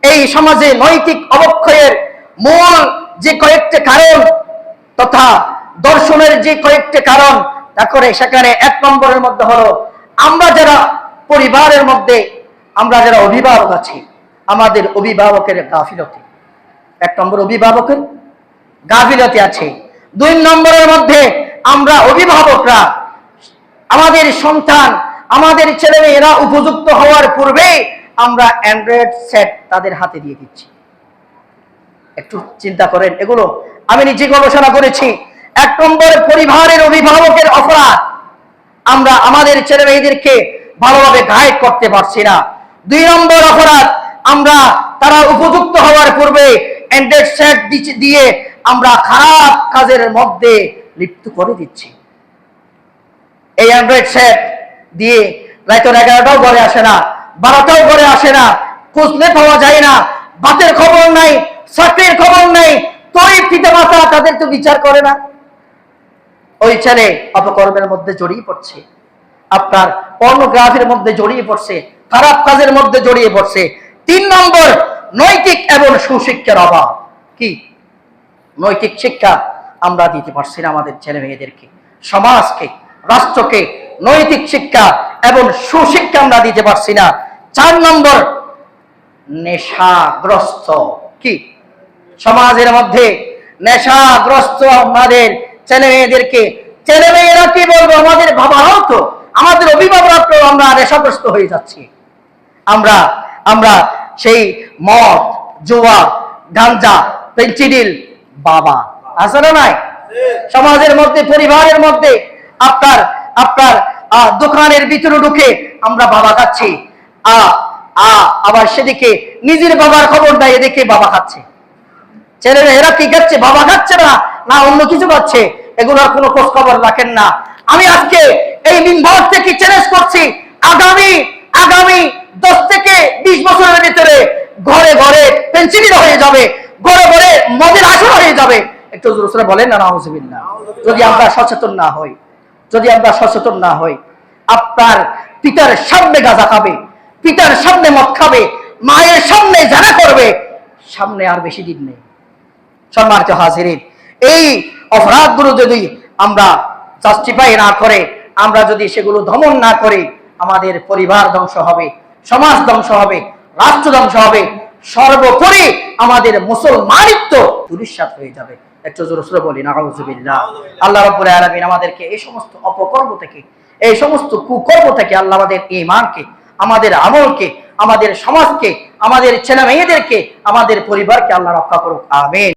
এই সমাজে নৈতিক অবক্ষয়ের মূল যে কয়েকটি কারণ তথা দর্শনের যে কয়েকটি কারণ তা করে সেখানে 1 নম্বরের মধ্যে হলো আমরা যারা পরিবারের মধ্যে আমরা যারা অভিভাবক আছি আমাদের অভিভাবকের গাফিলতি। 1 নম্বর অভিভাবকের গাফিলতি আছে। 2 নম্বরের মধ্যে আমরা অভিভাবকরা আমাদের সন্তান আমাদের ছেলেমেয়েরা উপযুক্ত হওয়ার পূর্বে আমরা অ্যান্ড্রয়েড সেট তাদের হাতে দিয়ে দিচ্ছি। একটু চিন্তা করেন, এগুলো আমি নিজে গবেষণা করেছি। 1 নম্বর পরিবারের অভিভাবকের অপরাধ, আমরা আমাদের ছেলে মেয়েদেরকে ভালোভাবে গাইড করতে পারছি না। 2 নম্বর অপরাধ, আমরা তারা উপযুক্ত হওয়ার পূর্বে অ্যান্ড্রয়েড সেট দিয়ে আমরা খারাপ কাজের মধ্যে লিপ্ত করে দিচ্ছি। এই অ্যান্ড্রয়েড সেট দিয়ে রাত 11টাও ঘরে আসে না, 12টাও ঘরে আসে না, খুঁজলে পাওয়া যায় না, ভাতের খবর নাই, চাকরির খবর নাই, তোই পিতা মাতা তাদের তো বিচার করে না। ওই ছেলে অপকর্মের মধ্যে জড়িয়ে পড়ছে, আপনার পর্নোগ্রাফির মধ্যে জড়িয়ে পড়ছে, খারাপ কাজের মধ্যে জড়িয়ে পড়ছে। 3 নম্বর নৈতিক এবং সুশিক্ষার অভাব। কি নৈতিক শিক্ষা আমরা দিতে পারছি না আমাদের ছেলে মেয়েদেরকে, সমাজকে, রাষ্ট্রকে নৈতিক শিক্ষা এবং সুশিক্ষা আমরা দিতে পারছি না। 4 নম্বর নেশাগ্রস্ত। কি সমাজের মধ্যে নেশাগ্রস্ত আমাদের ছেলে মেয়েদেরকে, ছেলে মেয়েরা কি বলবো, আমাদের বাবারাও তো, আমাদের অভিভাবকরাও আমরা নেশাগ্রস্ত হয়ে যাচ্ছি। আমরা সেই মদ, জুয়া, গাঞ্জা, পেন্সিডিল বাবা আছে না নাই সমাজের মধ্যে, পরিবারের মধ্যে। আপনার দোকানের ভিতরে ঢুকে আমরা বাবা খাচ্ছি, আবার সেদিকে নিজের বাবার খবর নাই, এদিকে বাবা খাচ্ছে। ছেলেরা এরা কি খাচ্ছে, বাবা খাচ্ছে না অন্য কিছু খাচ্ছে, এগুলোর কোনো খোঁজ খবর রাখেন না। আমি আজকে এই মিম্বর থেকে চ্যালেঞ্জ করছি, আগামী 10 থেকে 20 বছরের ভিতরে ঘরে ঘরে পেন্সিল হয়ে যাবে, ঘরে ঘরে মদের আসর হয়ে যাবে। একটু জোরে বলেন না নাউজুবিল্লাহ। যদি আমরা সচেতন না হই, আপনার পিতার সামনে গাঁজা খাবে, পিতার সামনে মদ খাবে, মায়ের সামনে জানা করবে, সামনে আর বেশি দিন নেই। সম্মানিত হাজিরিন, এই অপরাধগুলো যদি আমরা জাস্টিফাই না করে, আমরা যদি সেগুলো দমন না করি, আমাদের পরিবার ধ্বংস হবে, সমাজ ধ্বংস হবে, রাষ্ট্র ধ্বংস হবে, সর্বোপরি আমাদের মুসলমানিত্ব ধূলিসাৎ হয়ে যাবে। একটু জোরে বলি নাউজুবিল্লাহ। আল্লাহ রাব্বুল আলামিন আমাদেরকে এই সমস্ত অপকর্ম থেকে, এই সমস্ত কুকর্ম থেকে আল্লাহ আমাদের ঈমানকে, আমাদের আমলকে, আমাদের সমাজকে, আমাদের ছেলে মেয়েদেরকে, আমাদের পরিবারকে আল্লাহ রক্ষা করুক। আমিন।